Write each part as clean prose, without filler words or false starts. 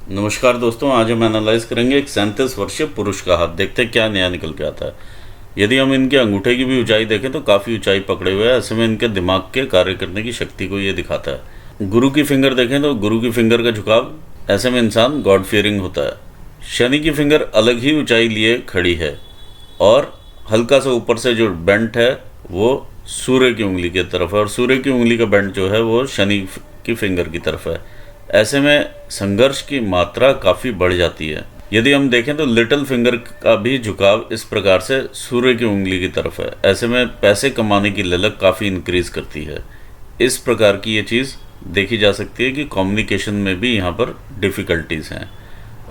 नमस्कार दोस्तों, आज हम एनालाइज करेंगे एक 37 वर्षीय पुरुष का हाथ। देखते हैं क्या नया निकल के आता है। यदि हम इनके अंगूठे की भी ऊंचाई देखें तो काफ़ी ऊंचाई पकड़े हुए हैं। ऐसे में इनके दिमाग के कार्य करने की शक्ति को ये दिखाता है। गुरु की फिंगर देखें तो गुरु की फिंगर का झुकाव, ऐसे में इंसान गॉड फियरिंग होता है। शनि की फिंगर अलग ही ऊंचाई लिए खड़ी है और हल्का सा ऊपर से जो बेंट है वो सूर्य की उंगली की तरफ है और सूर्य की उंगली का बेंट जो है वो शनि की फिंगर की तरफ है। ऐसे में संघर्ष की मात्रा काफ़ी बढ़ जाती है। यदि हम देखें तो लिटिल फिंगर का भी झुकाव इस प्रकार से सूर्य की उंगली की तरफ है। ऐसे में पैसे कमाने की ललक काफ़ी इंक्रीज करती है। इस प्रकार की ये चीज़ देखी जा सकती है कि कम्युनिकेशन में भी यहाँ पर डिफ़िकल्टीज़ हैं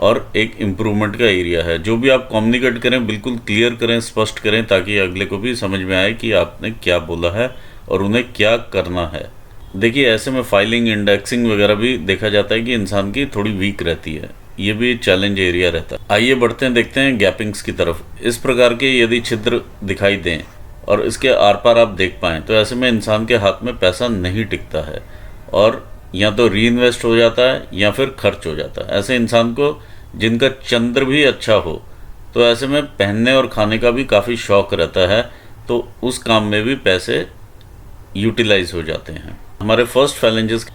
और एक इम्प्रूवमेंट का एरिया है। जो भी आप कम्युनिकेट करें बिल्कुल क्लियर करें, स्पष्ट करें, ताकि अगले को भी समझ में आए कि आपने क्या बोला है और उन्हें क्या करना है। देखिए, ऐसे में फाइलिंग, इंडेक्सिंग वगैरह भी देखा जाता है कि इंसान की थोड़ी वीक रहती है। ये भी चैलेंज एरिया रहता है। आइए बढ़ते हैं, देखते हैं गैपिंग्स की तरफ। इस प्रकार के यदि छिद्र दिखाई दें और इसके आर पार आप देख पाएँ तो ऐसे में इंसान के हाथ में पैसा नहीं टिकता है और या तो री इन्वेस्ट हो जाता है या फिर खर्च हो जाता है। ऐसे इंसान को जिनका चंद्र भी अच्छा हो तो ऐसे में पहनने और खाने का भी काफ़ी शौक रहता है, तो उस काम में भी पैसे यूटिलाइज हो जाते हैं। हमारे फर्स्ट फैलेंजेस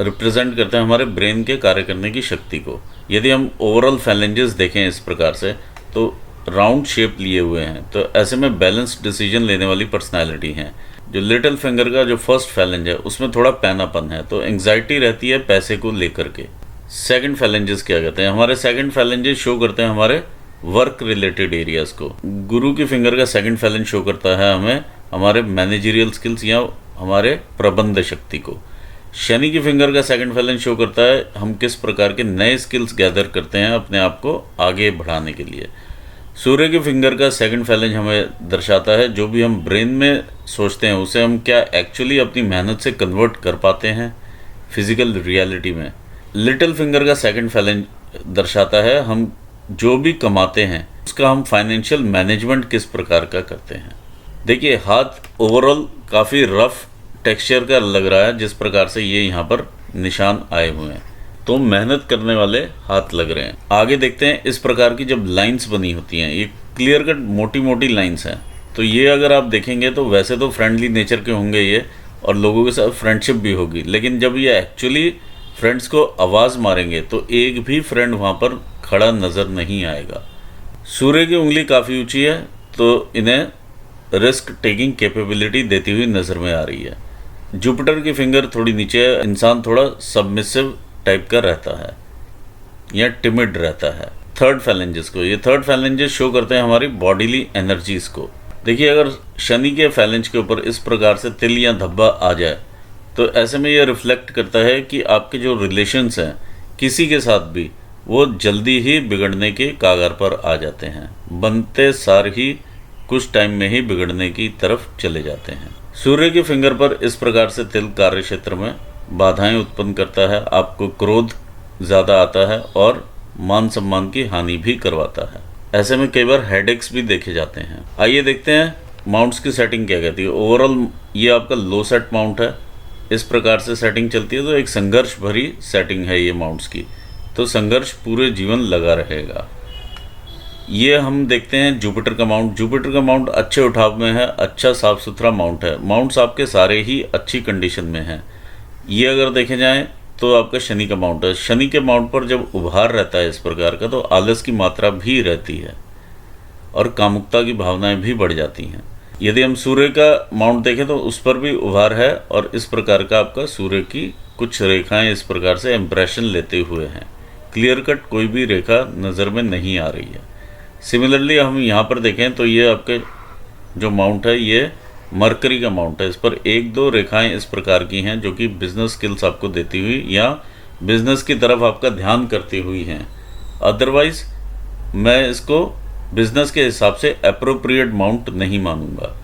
रिप्रेजेंट करते हैं हमारे ब्रेन के कार्य करने की शक्ति को। यदि हम ओवरऑल फैलेंजेस देखें इस प्रकार से तो राउंड शेप लिए हुए हैं, तो ऐसे में बैलेंस डिसीजन लेने वाली पर्सनैलिटी हैं। जो लिटिल फिंगर का जो फर्स्ट फैलेंज है उसमें थोड़ा पैनापन है, तो एंग्जाइटी रहती है पैसे को लेकर के। सेकंड फैलेंजेस क्या कहते हैं? हमारे सेकंड फैलेंजेस शो करते हैं हमारे वर्क रिलेटेड एरियाज को। गुरु की फिंगर का सेकंड फैलेंज शो करता है हमें हमारे मैनेजरियल स्किल्स या हमारे प्रबंध शक्ति को। शनि की फिंगर का सेकंड फैलेंज शो करता है हम किस प्रकार के नए स्किल्स गैदर करते हैं अपने आप को आगे बढ़ाने के लिए। सूर्य की फिंगर का सेकंड फैलेंज हमें दर्शाता है जो भी हम ब्रेन में सोचते हैं उसे हम क्या एक्चुअली अपनी मेहनत से कन्वर्ट कर पाते हैं फिजिकल रियलिटी में। लिटिल फिंगर का सेकंड फैलेंज दर्शाता है हम जो भी कमाते हैं उसका हम फाइनेंशियल मैनेजमेंट किस प्रकार का करते हैं। देखिए, हाथ ओवरऑल काफ़ी रफ टेक्सचर का लग रहा है जिस प्रकार से ये यहाँ पर निशान आए हुए हैं, तो मेहनत करने वाले हाथ लग रहे हैं। आगे देखते हैं, इस प्रकार की जब लाइंस बनी होती हैं, ये क्लियर कट मोटी मोटी लाइंस हैं, तो ये अगर आप देखेंगे तो वैसे तो फ्रेंडली नेचर के होंगे ये और लोगों के साथ फ्रेंडशिप भी होगी, लेकिन जब ये एक्चुअली फ्रेंड्स को आवाज़ मारेंगे तो एक भी फ्रेंड वहाँ पर खड़ा नज़र नहीं आएगा। सूर्य की उंगली काफ़ी ऊँची है तो इन्हें रिस्क टेकिंग कैपेबिलिटी देती हुई नज़र में आ रही है। जुपिटर की फिंगर थोड़ी नीचे है, इंसान थोड़ा सबमिसिव टाइप का रहता है या टिमिड रहता है। थर्ड फैलेंजेस को, ये थर्ड फैलेंजेस शो करते हैं हमारी बॉडीली एनर्जीज को। देखिए, अगर शनि के फैलेंज के ऊपर इस प्रकार से तिल या धब्बा आ जाए तो ऐसे में ये रिफ्लेक्ट करता है कि आपके जो रिलेशंस हैं किसी के साथ भी वो जल्दी ही बिगड़ने के कागार पर आ जाते हैं, बनते सार ही कुछ टाइम में ही बिगड़ने की तरफ चले जाते हैं। सूर्य की फिंगर पर इस प्रकार से तिल कार्य क्षेत्र में बाधाएं उत्पन्न करता है, आपको क्रोध ज़्यादा आता है और मान सम्मान की हानि भी करवाता है। ऐसे में कई बार हेडेक्स भी देखे जाते हैं। आइए देखते हैं माउंट्स की सेटिंग क्या कहती है। ओवरऑल ये आपका लो सेट माउंट है, इस प्रकार से सेटिंग चलती है तो एक संघर्ष भरी सेटिंग है ये माउंट्स की, तो संघर्ष पूरे जीवन लगा रहेगा। ये हम देखते हैं जुपिटर का माउंट। जुपिटर का माउंट अच्छे उठाव में है, अच्छा साफ सुथरा माउंट है। माउंट्स आपके सारे ही अच्छी कंडीशन में हैं। ये अगर देखे जाएं तो आपका शनि का माउंट है। शनि के माउंट पर जब उभार रहता है इस प्रकार का तो आलस की मात्रा भी रहती है और कामुकता की भावनाएं भी बढ़ जाती हैं। यदि हम सूर्य का माउंट देखें तो उस पर भी उभार है और इस प्रकार का आपका सूर्य की कुछ रेखाएं इस प्रकार से इम्प्रेशन लेते हुए हैं। क्लियर कट कोई भी रेखा नज़र में नहीं आ रही है। सिमिलरली हम यहाँ पर देखें तो ये आपके जो माउंट है ये मरकरी का माउंट है। इस पर एक दो रेखाएं इस प्रकार की हैं जो कि बिजनेस स्किल्स आपको देती हुई या बिजनेस की तरफ आपका ध्यान करती हुई हैं। अदरवाइज मैं इसको बिजनेस के हिसाब से अप्रोप्रिएट माउंट नहीं मानूंगा।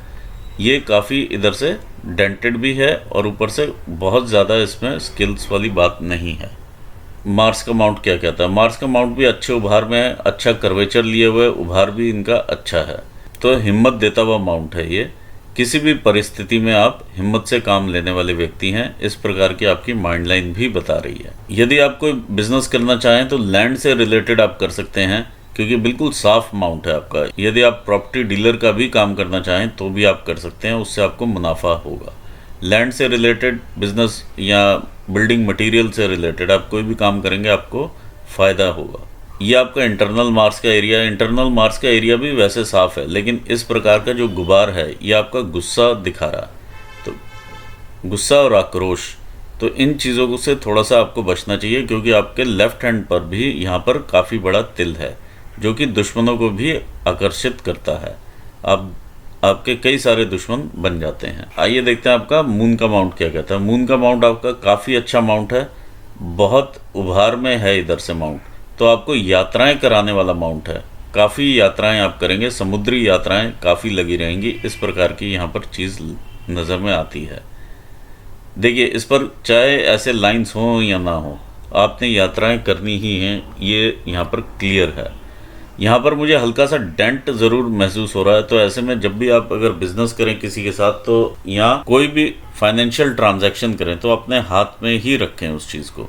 ये काफ़ी इधर से डेंटेड भी है और ऊपर से बहुत ज़्यादा इसमें स्किल्स वाली बात नहीं है। मार्स का माउंट क्या कहता है? मार्स का माउंट भी अच्छे उभार में है, अच्छा कर्वेचर लिए हुए उभार भी इनका अच्छा है, तो हिम्मत देता हुआ माउंट है ये। किसी भी परिस्थिति में आप हिम्मत से काम लेने वाले व्यक्ति हैं, इस प्रकार की आपकी माइंड लाइन भी बता रही है। यदि आप कोई बिजनेस करना चाहें तो लैंड से रिलेटेड आप कर सकते हैं, क्योंकि बिल्कुल साफ अमाउंट है आपका। यदि आप प्रॉपर्टी डीलर का भी काम करना चाहें तो भी आप कर सकते हैं, उससे आपको मुनाफा होगा। लैंड से रिलेटेड बिजनेस या बिल्डिंग मटेरियल से रिलेटेड आप कोई भी काम करेंगे आपको फ़ायदा होगा। ये आपका इंटरनल मार्स का एरिया है। इंटरनल मार्स का एरिया भी वैसे साफ़ है, लेकिन इस प्रकार का जो गुबार है ये आपका गुस्सा दिखा रहा है। तो गुस्सा और आक्रोश, तो इन चीज़ों को से थोड़ा सा आपको बचना चाहिए, क्योंकि आपके लेफ़्ट हैंड पर भी यहाँ पर काफ़ी बड़ा तिल है, जो कि दुश्मनों को भी आकर्षित करता है। आपके कई सारे दुश्मन बन जाते हैं। आइए देखते हैं आपका मून का माउंट क्या कहता है। मून का माउंट आपका काफ़ी अच्छा माउंट है, बहुत उभार में है इधर से माउंट। तो आपको यात्राएं कराने वाला माउंट है। काफ़ी यात्राएं आप करेंगे, समुद्री यात्राएं काफ़ी लगी रहेंगी, इस प्रकार की यहाँ पर चीज़ नज़र में आती है। देखिए, इस पर चाहे ऐसे लाइंस हों या ना हो, आपने यात्राएं करनी ही हैं, ये यहाँ पर क्लियर है। यहाँ पर मुझे हल्का सा डेंट ज़रूर महसूस हो रहा है। तो ऐसे में जब भी आप अगर बिजनेस करें किसी के साथ, तो यहाँ कोई भी फाइनेंशियल ट्रांजैक्शन करें तो अपने हाथ में ही रखें उस चीज़ को,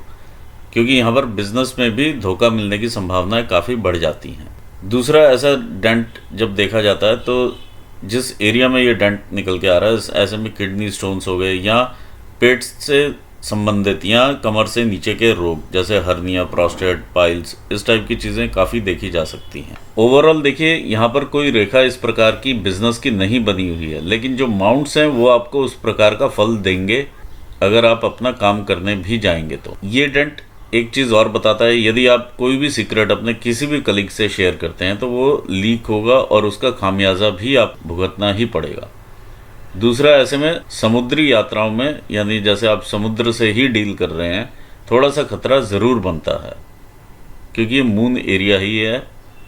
क्योंकि यहाँ पर बिजनेस में भी धोखा मिलने की संभावनाएं काफ़ी बढ़ जाती हैं। दूसरा, ऐसा डेंट जब देखा जाता है तो जिस एरिया में ये डेंट निकल के आ रहा है, ऐसे में किडनी स्टोन्स हो गए या पेट से संबंधित या कमर से नीचे के रोग जैसे हर्निया, प्रोस्टेट, पाइल्स, इस टाइप की चीज़ें काफ़ी देखी जा सकती हैं। ओवरऑल देखिए, यहाँ पर कोई रेखा इस प्रकार की बिजनेस की नहीं बनी हुई है, लेकिन जो माउंट्स हैं वो आपको उस प्रकार का फल देंगे अगर आप अपना काम करने भी जाएंगे तो। ये डेंट एक चीज़ और बताता है, यदि आप कोई भी सीक्रेट अपने किसी भी कलीग से शेयर करते हैं तो वो लीक होगा और उसका खामियाजा भी आप भुगतना ही पड़ेगा। दूसरा, ऐसे में समुद्री यात्राओं में, यानी जैसे आप समुद्र से ही डील कर रहे हैं, थोड़ा सा खतरा ज़रूर बनता है, क्योंकि ये मून एरिया ही है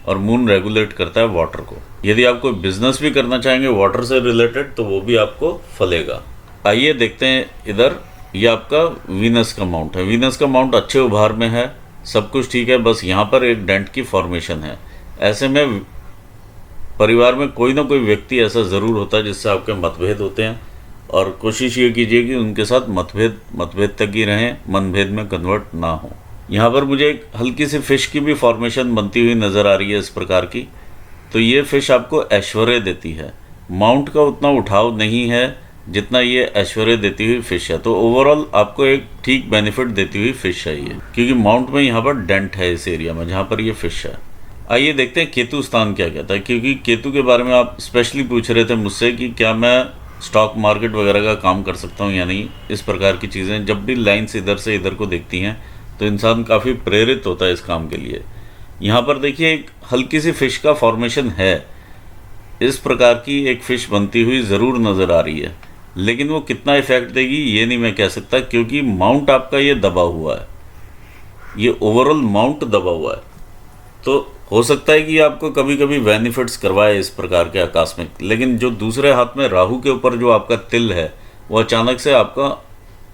और मून रेगुलेट करता है वाटर को। यदि आप कोई बिजनेस भी करना चाहेंगे वाटर से रिलेटेड तो वो भी आपको फलेगा। आइए देखते हैं इधर, ये आपका वीनस का माउंट है। वीनस का माउंट अच्छे उभार में है, सब कुछ ठीक है, बस यहाँ पर एक डेंट की फॉर्मेशन है। ऐसे में परिवार में कोई ना कोई व्यक्ति ऐसा ज़रूर होता है जिससे आपके मतभेद होते हैं, और कोशिश ये कीजिए कि उनके साथ मतभेद तक ही रहें, मनभेद में कन्वर्ट ना हो। यहाँ पर मुझे एक हल्की सी फिश की भी फॉर्मेशन बनती हुई नज़र आ रही है इस प्रकार की। तो ये फिश आपको ऐश्वर्य देती है। माउंट का उतना उठाव नहीं है जितना ये ऐश्वर्य देती हुई फिश है। तो ओवरऑल आपको एक ठीक बेनिफिट देती हुई फिश है ये, क्योंकि माउंट में यहाँ पर डेंट है इस एरिया में जहाँ पर ये फिश है। आइए देखते हैं केतु स्थान क्या कहता है, क्योंकि केतु के बारे में आप स्पेशली पूछ रहे थे मुझसे कि क्या मैं स्टॉक मार्केट वगैरह का काम कर सकता हूँ या नहीं। इस प्रकार की चीज़ें जब भी लाइन्स इधर से इधर को देखती हैं तो इंसान काफ़ी प्रेरित होता है इस काम के लिए। यहाँ पर देखिए, एक हल्की सी फिश का फॉर्मेशन है, इस प्रकार की एक फिश बनती हुई ज़रूर नज़र आ रही है, लेकिन वो कितना इफेक्ट देगी ये नहीं मैं कह सकता, क्योंकि माउंट आपका ये दबा हुआ है, ये ओवरऑल माउंट दबा हुआ है। तो हो सकता है कि आपको कभी कभी बेनिफिट्स करवाए इस प्रकार के आकस्मिक, लेकिन जो दूसरे हाथ में राहु के ऊपर जो आपका तिल है वो अचानक से आपका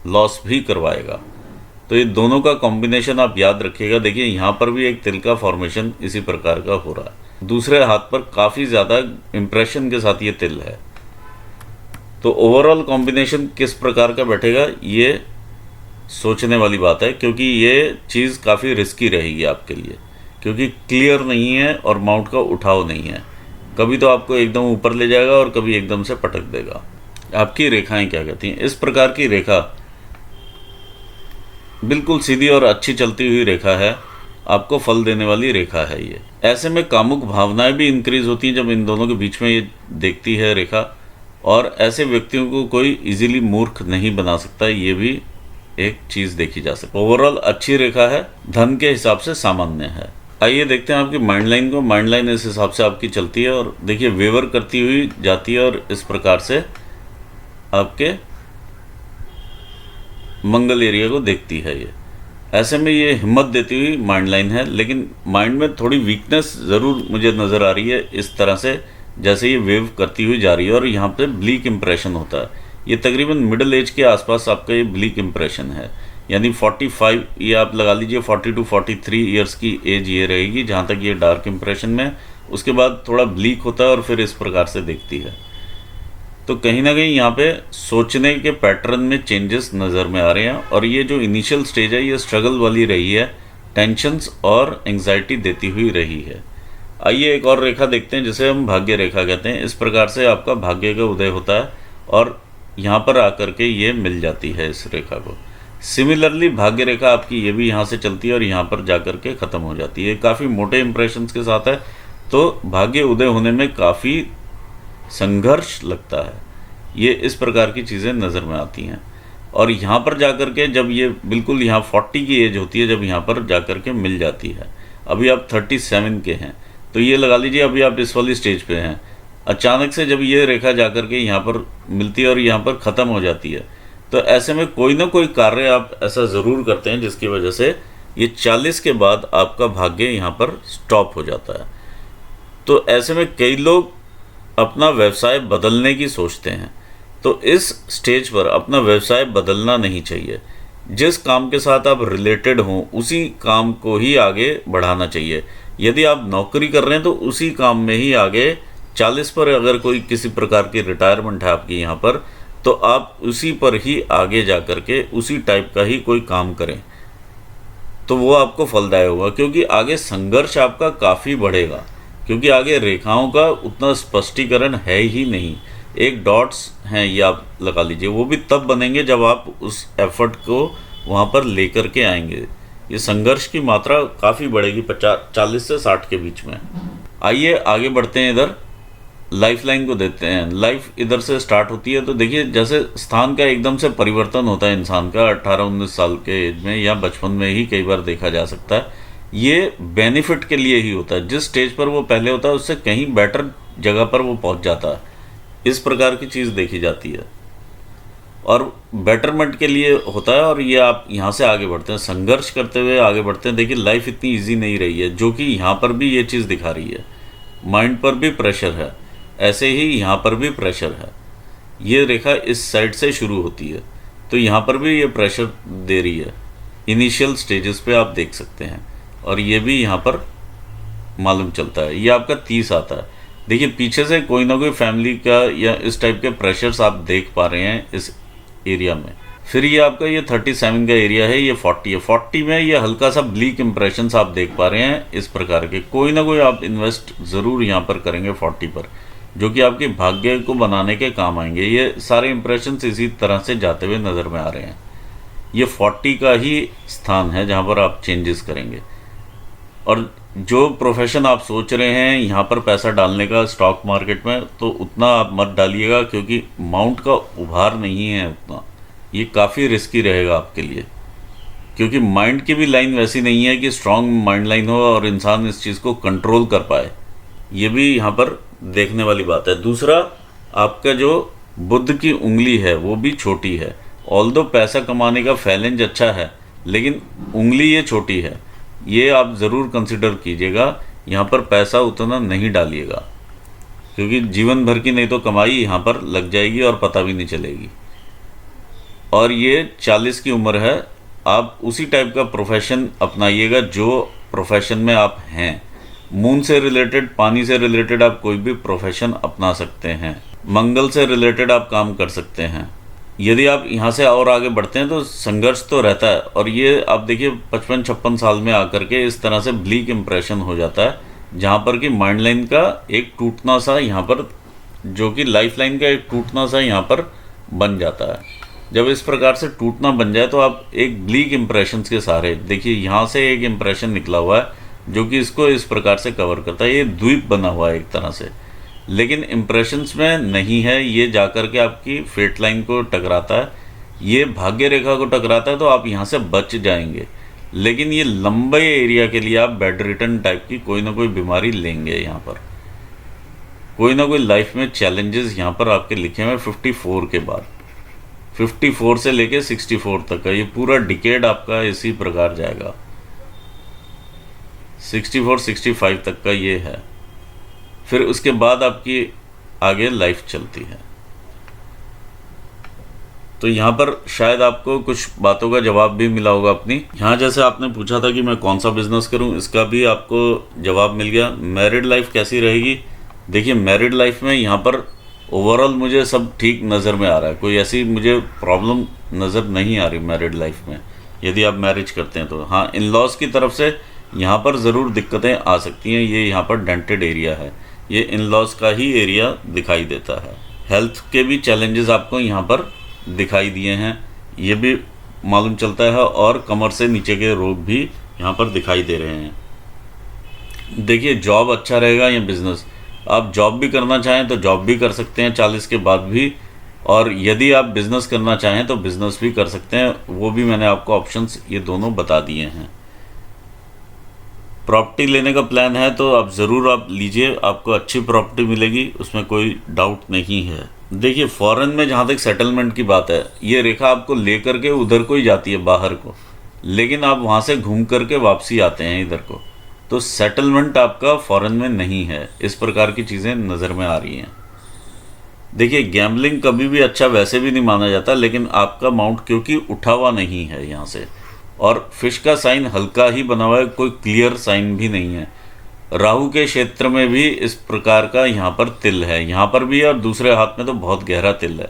लॉस भी करवाएगा। तो ये दोनों का कॉम्बिनेशन आप याद रखिएगा। देखिए, यहाँ पर भी एक तिल का फॉर्मेशन इसी प्रकार का हो रहा है, दूसरे हाथ पर काफ़ी ज़्यादा इम्प्रेशन के साथ ये तिल है। तो ओवरऑल कॉम्बिनेशन किस प्रकार का बैठेगा ये सोचने वाली बात है, क्योंकि ये चीज़ काफ़ी रिस्की रहेगी आपके लिए, क्योंकि क्लियर नहीं है और माउंट का उठाव नहीं है। कभी तो आपको एकदम ऊपर ले जाएगा और कभी एकदम से पटक देगा। आपकी रेखाएं क्या कहती हैं? इस प्रकार की रेखा बिल्कुल सीधी और अच्छी चलती हुई रेखा है, आपको फल देने वाली रेखा है ये। ऐसे में कामुक भावनाएं भी इंक्रीज होती हैं जब इन दोनों के बीच में ये देखती है रेखा, और ऐसे व्यक्तियों को कोई इजीली मूर्ख नहीं बना सकता, ये भी एक चीज़ देखी जा सकती है। ओवरऑल अच्छी रेखा है, धन के हिसाब से सामान्य है। आइए देखते हैं आपकी माइंड लाइन को। माइंड लाइन इस हिसाब से आपकी चलती है और देखिए वेवर करती हुई जाती है और इस प्रकार से आपके मंगल एरिया को देखती है ये। ऐसे में ये हिम्मत देती हुई माइंड लाइन है, लेकिन माइंड में थोड़ी वीकनेस ज़रूर मुझे नज़र आ रही है, इस तरह से जैसे ये वेव करती हुई जा रही है और यहाँ पे ब्लीक इम्प्रेशन होता है। ये तकरीबन मिडिल एज के आसपास आपका ये ब्लीक इम्प्रेशन है, यानी 45 ये आप लगा लीजिए 40 to 43 ईयर्स की एज ये रहेगी जहाँ तक ये डार्क इम्प्रेशन में। उसके बाद थोड़ा ब्लीक होता है और फिर इस प्रकार से देखती है। तो कहीं ना कहीं यहाँ पे सोचने के पैटर्न में चेंजेस नज़र में आ रहे हैं, और ये जो इनिशियल स्टेज है ये स्ट्रगल वाली रही है, टेंशन्स और एंग्जाइटी देती हुई रही है। आइए एक और रेखा देखते हैं जिसे हम भाग्य रेखा कहते हैं। इस प्रकार से आपका भाग्य का उदय होता है और यहाँ पर आकर के ये मिल जाती है इस रेखा को। सिमिलरली भाग्य रेखा आपकी ये भी यहाँ से चलती है और यहाँ पर जाकर के ख़त्म हो जाती है। काफ़ी मोटे इंप्रेशंस के साथ है, तो भाग्य उदय होने में काफ़ी संघर्ष लगता है। ये इस प्रकार की चीज़ें नज़र में आती हैं। और यहाँ पर जाकर के जब ये बिल्कुल यहाँ 40 की एज होती है, जब यहाँ पर जाकर के मिल जाती है, अभी आप 37 के हैं, तो ये लगा लीजिए अभी आप इस वाली स्टेज पे हैं। अचानक से जब ये रेखा जाकर के यहाँ पर मिलती है और यहाँ पर ख़त्म हो जाती है, तो ऐसे में कोई ना कोई कार्य आप ऐसा ज़रूर करते हैं जिसकी वजह से ये 40 के बाद आपका भाग्य यहाँ पर स्टॉप हो जाता है। तो ऐसे में कई लोग अपना व्यवसाय बदलने की सोचते हैं, तो इस स्टेज पर अपना व्यवसाय बदलना नहीं चाहिए। जिस काम के साथ आप रिलेटेड हों उसी काम को ही आगे बढ़ाना चाहिए। यदि आप नौकरी कर रहे हैं तो उसी काम में ही आगे 40 पर अगर कोई किसी प्रकार की रिटायरमेंट है आपकी यहाँ पर, तो आप उसी पर ही आगे जा कर के उसी टाइप का ही कोई काम करें, तो वो आपको फलदायक होगा। क्योंकि आगे संघर्ष आपका काफ़ी बढ़ेगा, क्योंकि आगे रेखाओं का उतना स्पष्टीकरण है ही नहीं। एक डॉट्स हैं ये आप लगा लीजिए, वो भी तब बनेंगे जब आप उस एफर्ट को वहाँ पर लेकर के आएंगे। ये संघर्ष की मात्रा काफ़ी बढ़ेगी 40 से 60 के बीच में। आइए आगे बढ़ते हैं, इधर लाइफ लाइन को देते हैं। लाइफ इधर से स्टार्ट होती है, तो देखिए जैसे स्थान का एकदम से परिवर्तन होता है इंसान का 18-19 साल के एज में या बचपन में ही कई बार देखा जा सकता है। ये बेनिफिट के लिए ही होता है। जिस स्टेज पर वो पहले होता है उससे कहीं बेटर जगह पर वो पहुंच जाता है। इस प्रकार की चीज़ देखी जाती है और बेटरमेंट के लिए होता है, और ये आप यहाँ से आगे बढ़ते हैं, संघर्ष करते हुए आगे बढ़ते हैं। देखिए लाइफ इतनी इजी नहीं रही है, जो कि यहाँ पर भी ये चीज़ दिखा रही है। माइंड पर भी प्रेशर है, ऐसे ही यहाँ पर भी प्रेशर है। ये रेखा इस साइड से शुरू होती है, तो यहाँ पर भी ये प्रेशर दे रही है। इनिशियल स्टेजेस पे आप देख सकते हैं, और ये भी यहाँ पर मालूम चलता है। ये आपका 30 आता है। देखिए पीछे से कोई ना कोई फैमिली का या इस टाइप के प्रेशर्स आप देख पा रहे हैं इस एरिया में। फिर ये आपका ये 37 का एरिया है, ये 40 है। 40 में ये हल्का सा ब्लीक इंप्रेशंस आप देख पा रहे हैं इस प्रकार के। कोई ना कोई आप इन्वेस्ट ज़रूर यहाँ पर करेंगे 40 पर, जो कि आपके भाग्य को बनाने के काम आएंगे। ये सारे इंप्रेशंस इसी तरह से जाते हुए नज़र में आ रहे हैं। ये 40 का ही स्थान है जहाँ पर आप चेंजेस करेंगे। और जो प्रोफेशन आप सोच रहे हैं यहाँ पर पैसा डालने का स्टॉक मार्केट में, तो उतना आप मत डालिएगा, क्योंकि माउंट का उभार नहीं है उतना। ये काफ़ी रिस्की रहेगा आपके लिए, क्योंकि माइंड की भी लाइन वैसी नहीं है कि स्ट्रॉन्ग माइंड लाइन हो और इंसान इस चीज़ को कंट्रोल कर पाए। ये भी यहाँ पर देखने वाली बात है। दूसरा, आपका जो बुध की उंगली है वो भी छोटी है। ऑल्दो पैसा कमाने का फैलेंज अच्छा है, लेकिन उंगली ये छोटी है। ये आप ज़रूर कंसिडर कीजिएगा। यहाँ पर पैसा उतना नहीं डालिएगा, क्योंकि जीवन भर की नहीं तो कमाई यहाँ पर लग जाएगी और पता भी नहीं चलेगी। और ये 40 की उम्र है, आप उसी टाइप का प्रोफेशन अपनाइएगा जो प्रोफेशन में आप हैं। मून से रिलेटेड, पानी से रिलेटेड आप कोई भी प्रोफेशन अपना सकते हैं। मंगल से रिलेटेड आप काम कर सकते हैं। यदि आप यहाँ से और आगे बढ़ते हैं तो संघर्ष तो रहता है। और ये आप देखिए 55-56 साल में आकर के इस तरह से ब्लीक इम्प्रेशन हो जाता है, जहाँ पर कि माइंड लाइन का एक टूटना सा यहाँ पर, जो कि लाइफ लाइन का एक टूटना सा यहाँ पर बन जाता है। जब इस प्रकार से टूटना बन जाए तो आप एक ब्लीक इम्प्रेशंस के सहारे, देखिए यहाँ से एक इम्प्रेशन निकला हुआ है जो कि इसको इस प्रकार से कवर करता है। ये द्वीप बना हुआ है एक तरह से, लेकिन इम्प्रेशंस में नहीं है। ये जाकर के आपकी फेट लाइन को टकराता है, ये भाग्य रेखा को टकराता है, तो आप यहाँ से बच जाएंगे। लेकिन ये लंबे एरिया के लिए आप बेड रिटर्न टाइप की कोई ना कोई बीमारी लेंगे। यहाँ पर कोई ना कोई लाइफ में चैलेंजेस यहाँ पर आपके लिखे हुए 54 के बाद, 54 से लेके 64 तक का ये पूरा डिकेड आपका इसी प्रकार जाएगा। 64-65 तक का ये है। फिर उसके बाद आपकी आगे लाइफ चलती है। तो यहाँ पर शायद आपको कुछ बातों का जवाब भी मिला होगा अपनी। यहाँ जैसे आपने पूछा था कि मैं कौन सा बिजनेस करूँ, इसका भी आपको जवाब मिल गया। मैरिड लाइफ कैसी रहेगी? देखिए मैरिड लाइफ में यहाँ पर ओवरऑल मुझे सब ठीक नज़र में आ रहा है, कोई ऐसी मुझे प्रॉब्लम नज़र नहीं आ रही मैरिड लाइफ में। यदि आप मैरिज करते हैं तो हाँ, इन लॉज की तरफ से यहाँ पर ज़रूर दिक्कतें आ सकती हैं। ये यहाँ पर डेंटेड एरिया है, ये इन लॉज का ही एरिया दिखाई देता है। हेल्थ के भी चैलेंजेस आपको यहाँ पर दिखाई दिए हैं, ये भी मालूम चलता है, और कमर से नीचे के रोग भी यहाँ पर दिखाई दे रहे हैं। देखिए, जॉब अच्छा रहेगा या बिज़नेस, आप जॉब भी करना चाहें तो जॉब भी कर सकते हैं 40 के बाद भी, और यदि आप बिज़नेस करना चाहें तो बिज़नेस भी कर सकते हैं, वो भी मैंने आपको ऑप्शंस ये दोनों बता दिए हैं। प्रॉपर्टी लेने का प्लान है तो आप ज़रूर आप लीजिए, आपको अच्छी प्रॉपर्टी मिलेगी, उसमें कोई डाउट नहीं है। देखिए, फॉरेन में जहाँ तक सेटलमेंट की बात है, ये रेखा आपको लेकर के उधर को ही जाती है बाहर को, लेकिन आप वहाँ से घूम करके वापसी आते हैं इधर को, तो सेटलमेंट आपका फॉरेन में नहीं है। इस प्रकार की चीज़ें नज़र में आ रही हैं। देखिए, गैम्बलिंग कभी भी अच्छा वैसे भी नहीं माना जाता, लेकिन आपका अमाउंट क्योंकि उठा हुआ नहीं है यहाँ से, और फिश का साइन हल्का ही बना हुआ है, कोई क्लियर साइन भी नहीं है। राहु के क्षेत्र में भी इस प्रकार का यहाँ पर तिल है, यहाँ पर भी, और दूसरे हाथ में तो बहुत गहरा तिल है।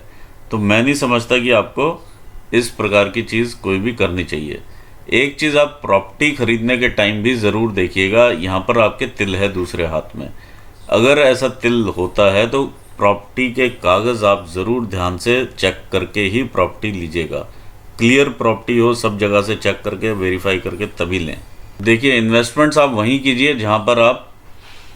तो मैं नहीं समझता कि आपको इस प्रकार की चीज़ कोई भी करनी चाहिए। एक चीज़ आप प्रॉपर्टी खरीदने के टाइम भी ज़रूर देखिएगा, यहाँ पर आपके तिल है दूसरे हाथ में। अगर ऐसा तिल होता है तो प्रॉपर्टी के कागज़ आप ज़रूर ध्यान से चेक करके ही प्रॉपर्टी लीजिएगा। क्लियर प्रॉपर्टी हो, सब जगह से चेक करके वेरीफाई करके तभी लें। देखिए, इन्वेस्टमेंट्स आप वहीं कीजिए जहाँ पर आप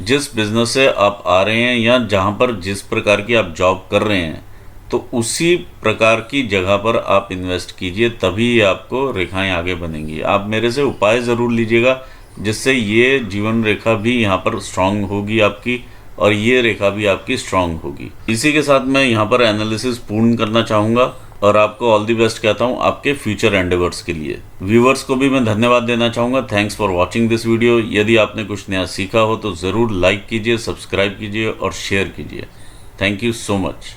जिस बिज़नेस से आप आ रहे हैं, या जहाँ पर जिस प्रकार की आप जॉब कर रहे हैं, तो उसी प्रकार की जगह पर आप इन्वेस्ट कीजिए, तभी आपको रेखाएं आगे बनेंगी। आप मेरे से उपाय ज़रूर लीजिएगा, जिससे ये जीवन रेखा भी यहाँ पर स्ट्रांग होगी आपकी, और ये रेखा भी आपकी स्ट्रांग होगी। इसी के साथ मैं यहाँ पर एनालिसिस पूर्ण करना चाहूँगा, और आपको ऑल दी बेस्ट कहता हूँ आपके फ्यूचर एंडेवर्स के लिए। व्यूवर्स को भी मैं धन्यवाद देना चाहूँगा। Thanks for watching this video. यदि आपने कुछ नया सीखा हो तो ज़रूर लाइक कीजिए, सब्सक्राइब कीजिए और शेयर कीजिए। Thank you so much.